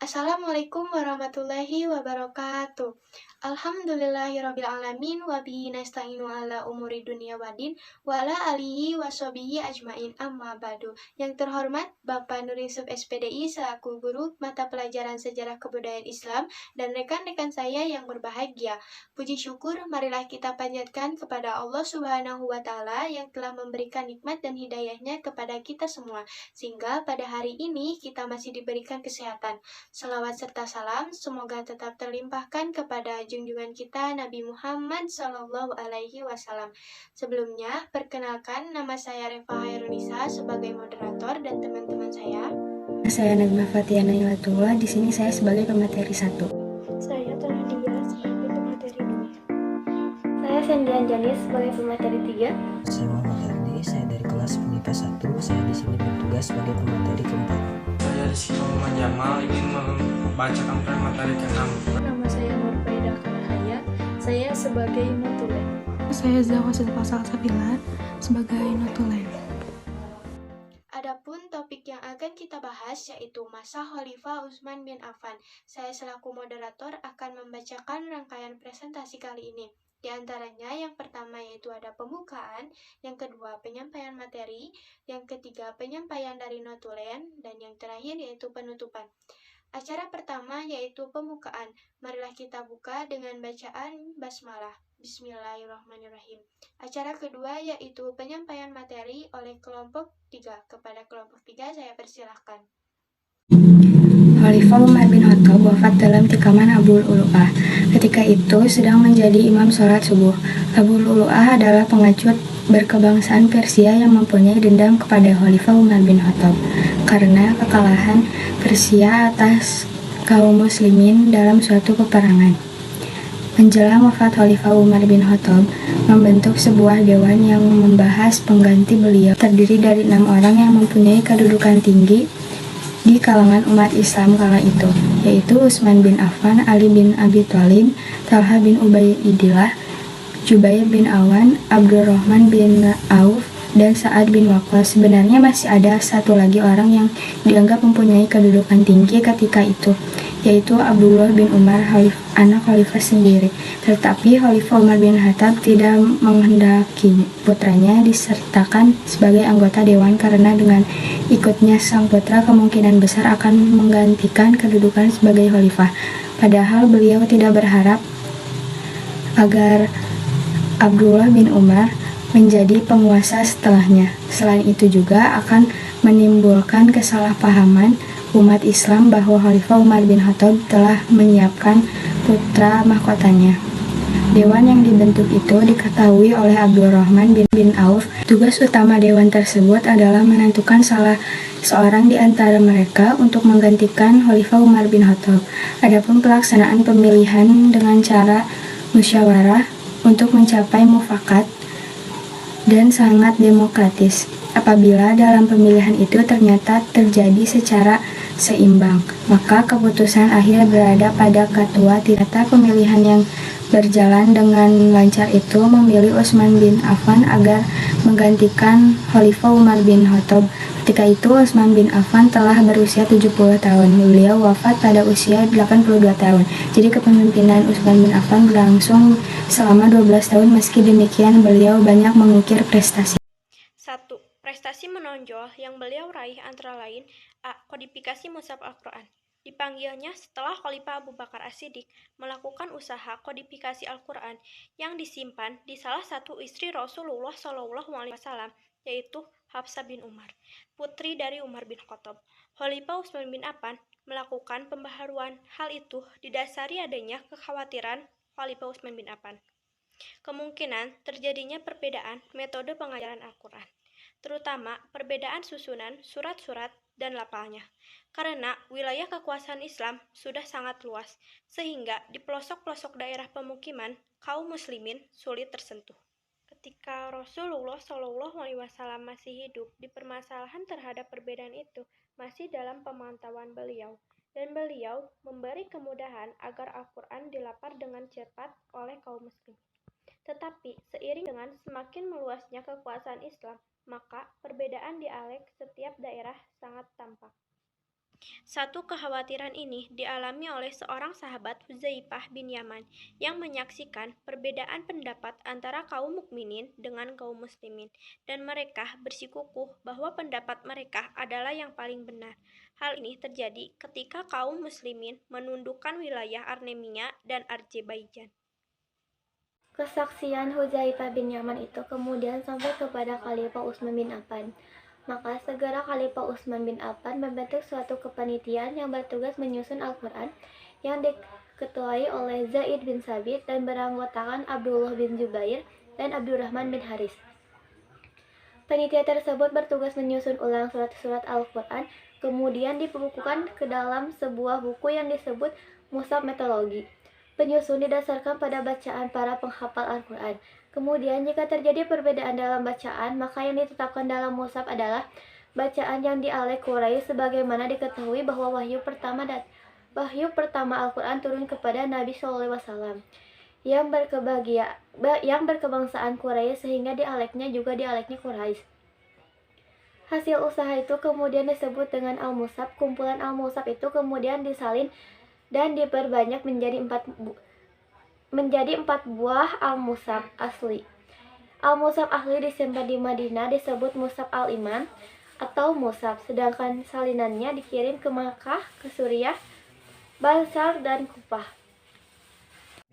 Assalamualaikum warahmatullahi wabarakatuh. Alhamdulillahirrabbilalamin wa bihi nasta'inu ala umuri dunia wadin wa ala alihi wa sahbihi ajmain amma ba'du. Yang terhormat Bapak Nur Yusuf SPDI selaku guru mata pelajaran sejarah kebudayaan Islam dan rekan-rekan saya yang berbahagia. Puji syukur marilah kita panjatkan kepada Allah Subhanahu wa taala yang telah memberikan nikmat dan hidayahnya kepada kita semua sehingga pada hari ini kita masih diberikan kesehatan. Salawat serta salam semoga tetap terlimpahkan kepada junjungan kita Nabi Muhammad Sallallahu Alaihi Wasallam. Sebelumnya, perkenalkan nama saya Reva Hairunisa sebagai moderator dan teman-teman saya. Saya Najma Fatiana Yalatua, di sini saya sebagai pemateri 1. Saya Tanadia sebagai pemateri 2. Saya Sendian Janis sebagai pemateri 3. Saya Muhammad Ardi, saya dari kelas MIPA 1, saya di sini bertugas sebagai pemateri keempat. Saya Rizky Muhammad Jamal ingin membacakan materi ke-6. Nama saya Nurfaida Karahaya, saya sebagai notulen. Saya Zawa Salsabila sebagai notulen. Adapun topik yang akan kita bahas yaitu masa Khalifah Utsman bin Affan. Saya selaku moderator akan membacakan rangkaian presentasi kali ini. Di antaranya yang pertama yaitu ada pembukaan, yang kedua penyampaian materi, yang ketiga penyampaian dari notulen, dan yang terakhir yaitu penutupan. Acara pertama yaitu pembukaan. Marilah kita buka dengan bacaan basmalah. Bismillahirrahmanirrahim. Acara kedua yaitu penyampaian materi oleh kelompok 3. Kepada kelompok 3 saya persilahkan. Khalifah Umar bin Khattab wafat dalam tikaman Abul Ulu'ah. Ketika itu sedang menjadi imam sholat subuh. Abul Ulu'ah adalah pengecut berkebangsaan Persia yang mempunyai dendam kepada Khalifah Umar bin Khattab karena kekalahan Persia atas kaum muslimin dalam suatu peperangan. Menjelang wafat Khalifah Umar bin Khattab, membentuk sebuah dewan yang membahas pengganti beliau, terdiri dari 6 orang yang mempunyai kedudukan tinggi di kalangan umat Islam kala itu, yaitu Utsman bin Affan, Ali bin Abi Thalib, Talha bin Ubaidillah, Jubair bin Awan, Abdurrahman bin Auf, dan Sa'ad bin Waqqas. Sebenarnya masih ada satu lagi orang yang dianggap mempunyai kedudukan tinggi ketika itu, yaitu Abdullah bin Umar, anak Khalifah sendiri. Tetapi Khalifah Umar bin Khattab tidak menghendaki putranya disertakan sebagai anggota dewan karena dengan ikutnya sang putra kemungkinan besar akan menggantikan kedudukan sebagai khalifah. Padahal beliau tidak berharap agar Abdullah bin Umar menjadi penguasa setelahnya. Selain itu juga akan menimbulkan kesalahpahaman umat Islam bahwa Khalifah Umar bin Khattab telah menyiapkan putra mahkotanya. Dewan yang dibentuk itu diketahui oleh Abdurrahman bin Auf. Tugas utama dewan tersebut adalah menentukan salah seorang di antara mereka untuk menggantikan Khalifah Umar bin Khattab. Adapun pelaksanaan pemilihan dengan cara musyawarah untuk mencapai mufakat dan sangat demokratis. Apabila dalam pemilihan itu ternyata terjadi secara seimbang, maka keputusan akhir berada pada ketua. Ternyata pemilihan yang berjalan dengan lancar itu memilih Utsman bin Affan agar menggantikan Khalifah Umar bin Khattab. Ketika itu Utsman bin Affan telah berusia 70 tahun. Beliau wafat pada usia 82 tahun. Jadi kepemimpinan Utsman bin Affan berlangsung selama 12 tahun. Meski demikian beliau banyak mengukir prestasi. 1. Prestasi menonjol yang beliau raih antara lain A. Kodifikasi Mushaf Al-Quran. Dipanggilnya setelah Khalifah Abu Bakar As-Siddiq melakukan usaha kodifikasi Al-Quran yang disimpan di salah satu istri Rasulullah SAW, yaitu Hafsah bin Umar, putri dari Umar bin Khattab. Khalifah Utsman bin Affan melakukan pembaharuan. Hal itu didasari adanya kekhawatiran Khalifah Utsman bin Affan kemungkinan terjadinya perbedaan metode pengajaran Al-Quran, terutama perbedaan susunan surat-surat dan lafalnya. Karena wilayah kekuasaan Islam sudah sangat luas, sehingga di pelosok-pelosok daerah pemukiman kaum muslimin sulit tersentuh. Ketika Rasulullah SAW masih hidup, di permasalahan terhadap perbedaan itu masih dalam pemantauan beliau, dan beliau memberi kemudahan agar Al-Quran dilapar dengan cepat oleh kaum muslim. Tetapi seiring dengan semakin meluasnya kekuasaan Islam, maka perbedaan dialek setiap daerah sangat tampak. Satu kekhawatiran ini dialami oleh seorang sahabat Hudzaifah bin Yaman yang menyaksikan perbedaan pendapat antara kaum mukminin dengan kaum muslimin dan mereka bersikukuh bahwa pendapat mereka adalah yang paling benar. Hal ini terjadi ketika kaum muslimin menundukkan wilayah Armenia dan Azerbaijan. Kesaksian Hudzaifah bin Yaman itu kemudian sampai kepada Khalifah Utsman bin Affan. Maka segera Khalifah Utsman bin Affan membentuk suatu kepanitiaan yang bertugas menyusun Al-Quran yang diketuai oleh Zaid bin Sabit dan beranggotakan Abdullah bin Zubair dan Abdurrahman bin Haris. Panitia tersebut bertugas menyusun ulang surat-surat Al-Quran, kemudian dibukukan ke dalam sebuah buku yang disebut Mushaf Metodologi. Penyusun didasarkan pada bacaan para penghafal Al-Quran. Kemudian jika terjadi perbedaan dalam bacaan, maka yang ditetapkan dalam mushaf adalah bacaan yang dialek Quraisy sebagaimana diketahui bahwa wahyu pertama Al-Quran turun kepada Nabi SAW yang berkebangsaan Quraisy sehingga dialeknya juga dialeknya Quraisy. Hasil usaha itu kemudian disebut dengan Al-Mushaf. Kumpulan Al-Mushaf itu kemudian disalin dan diperbanyak menjadi empat buah Al-Mushaf asli. Al-Mushaf asli disimpan di Madinah disebut Mushaf Al-Imam atau Mushaf, sedangkan salinannya dikirim ke Makkah, ke Suriah, Basra, dan Kufah.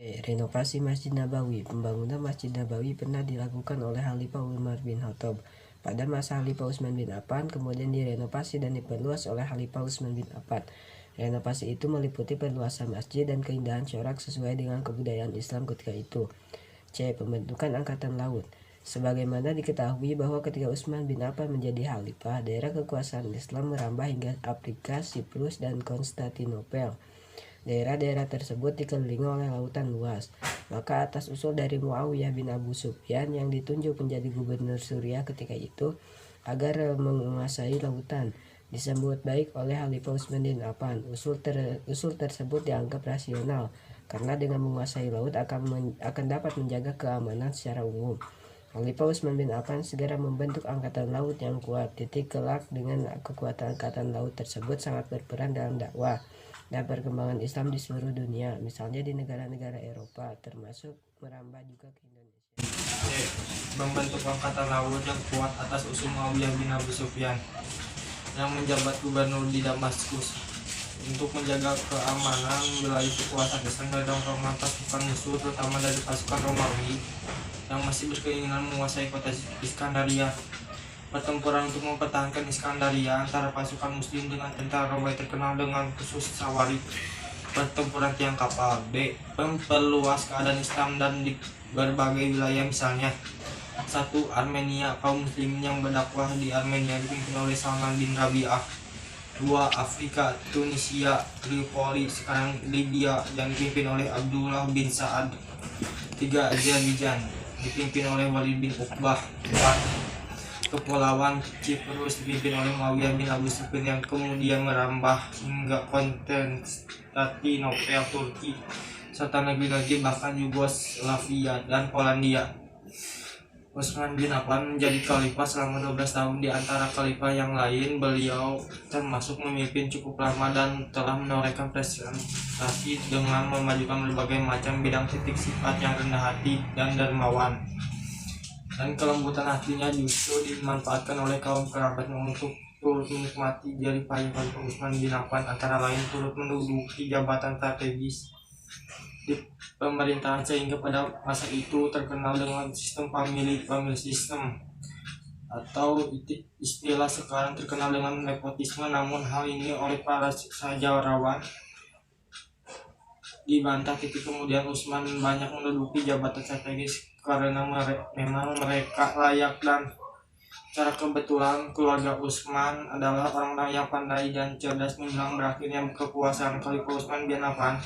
Renovasi Masjid Nabawi. Pembangunan Masjid Nabawi pernah dilakukan oleh Khalifah Umar bin Khattab pada masa Khalifah Utsman bin Affan, kemudian direnovasi dan diperluas oleh Khalifah Utsman bin Affan. Renovasi itu meliputi perluasan masjid dan keindahan corak sesuai dengan kebudayaan Islam ketika itu. C. Pembentukan Angkatan Laut. Sebagaimana diketahui bahwa ketika Utsman bin Affan menjadi khalifah, daerah kekuasaan Islam merambah hingga Afrika, Siprus, dan Konstantinopel. Daerah-daerah tersebut dikelilingi oleh lautan luas. Maka atas usul dari Muawiyah bin Abu Sufyan yang ditunjuk menjadi gubernur Suriah ketika itu agar menguasai lautan, disambut baik oleh Khalifah Utsman bin Affan. Usul tersebut dianggap rasional karena dengan menguasai laut akan dapat menjaga keamanan secara umum. Khalifah Utsman bin Affan segera membentuk angkatan laut yang kuat. Kelak dengan kekuatan angkatan laut tersebut sangat berperan dalam dakwah dan perkembangan Islam di seluruh dunia, misalnya di negara-negara Eropa, termasuk merambah juga ke Indonesia. Membentuk angkatan laut yang kuat atas usul Muawiyah bin Abu Sufyan yang menjabat gubernur di Damaskus untuk menjaga keamanan wilayah kekuasaan Islam dari rombongan pasukan musuh, terutama dari pasukan Romawi yang masih berkeinginan menguasai kota Iskandaria. Pertempuran untuk mempertahankan Iskandaria antara pasukan Muslim dengan tentara Romawi terkenal dengan khusus Sawari, pertempuran tiang kapal. B. Memperluas keadaan Islam dan di berbagai wilayah, misalnya 1. Armenia, kaum muslimin yang berdakwah di Armenia dipimpin oleh Salman bin Rabi'ah. 2. Afrika, Tunisia, Tripoli, sekarang Libya, yang dipimpin oleh Abdullah bin Sa'ad. 3. Azerbaijan, dipimpin oleh Walid bin Uqbah. 4. Kepulauan Cyprus, dipimpin oleh Muawiyah bin Abu Sufyan yang kemudian merambah hingga Konstantinopel, Turki, serta negeri-negeri bahkan Yugoslavia dan Polandia. Utsman bin Affan menjadi khalifah selama 12 tahun. Di antara khalifah yang lain, beliau termasuk memimpin cukup lama dan telah menorehkan prestasi dengan memajukan berbagai macam bidang titik sifat yang rendah hati dan dermawan. Dan kelembutan hatinya justru dimanfaatkan oleh kaum kerabatnya untuk turut menikmati jerih payah Khalifah Utsman bin Affan, antara lain turut menduduki jabatan strategis di pemerintahan sehingga pada masa itu terkenal dengan sistem family system, atau istilah sekarang terkenal dengan nepotisme. Namun hal ini oleh para sejarawan dibantah ketika kemudian Utsman banyak menduduki jabatan strategis karena memang mereka layak, dan secara kebetulan keluarga Utsman adalah orang-orang yang pandai dan cerdas. Menjelang berakhirnya kekuasaan Khalifah Utsman bin Affan,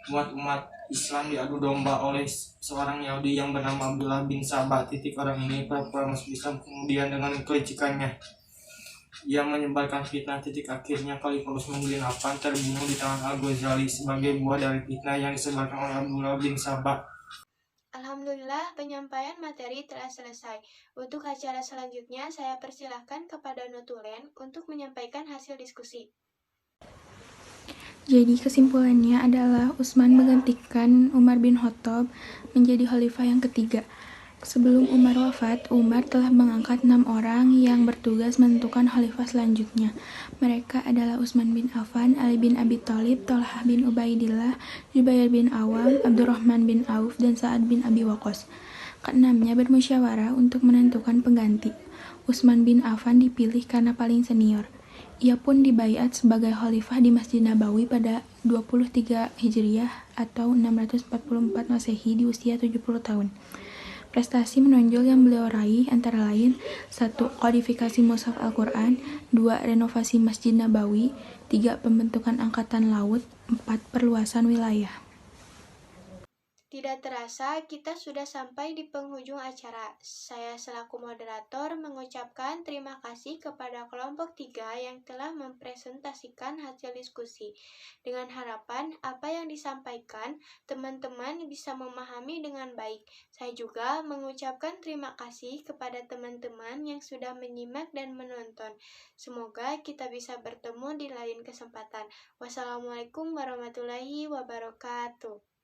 umat Islam diadu domba oleh seorang Yahudi yang bernama Abdullah bin Sabah. Orang ini pura-pura masuk Islam, kemudian dengan kelicikannya ia menyebarkan fitnah. Akhirnya Khalifah Utsman bin Affan terbunuh di tangan Al-Ghazali sebagai buah dari fitnah yang disebarkan oleh Abdullah bin Sabah. Alhamdulillah, penyampaian materi telah selesai. Untuk acara selanjutnya, saya persilahkan kepada Notulen untuk menyampaikan hasil diskusi. Jadi kesimpulannya adalah Utsman menggantikan Umar bin Khattab menjadi khalifah yang ketiga. Sebelum Umar wafat, Umar telah mengangkat 6 orang yang bertugas menentukan khalifah selanjutnya. Mereka adalah Utsman bin Affan, Ali bin Abi Thalib, Thalhah bin Ubaidillah, Zubair bin Awam, Abdurrahman bin Auf, dan Sa'ad bin Abi Waqqas. Keenamnya bermusyawarah untuk menentukan pengganti. Utsman bin Affan dipilih karena paling senior. Ia pun dibaiat sebagai khalifah di Masjid Nabawi pada 23 Hijriah atau 644 Masehi di usia 70 tahun. Prestasi menonjol yang beliau raih antara lain 1. Kodifikasi mushaf Al-Quran, 2. Renovasi Masjid Nabawi, 3. Pembentukan Angkatan Laut, 4. Perluasan wilayah. Tidak terasa, kita sudah sampai di penghujung acara. Saya selaku moderator mengucapkan terima kasih kepada kelompok 3 yang telah mempresentasikan hasil diskusi. Dengan harapan apa yang disampaikan, teman-teman bisa memahami dengan baik. Saya juga mengucapkan terima kasih kepada teman-teman yang sudah menyimak dan menonton. Semoga kita bisa bertemu di lain kesempatan. Wassalamualaikum warahmatullahi wabarakatuh.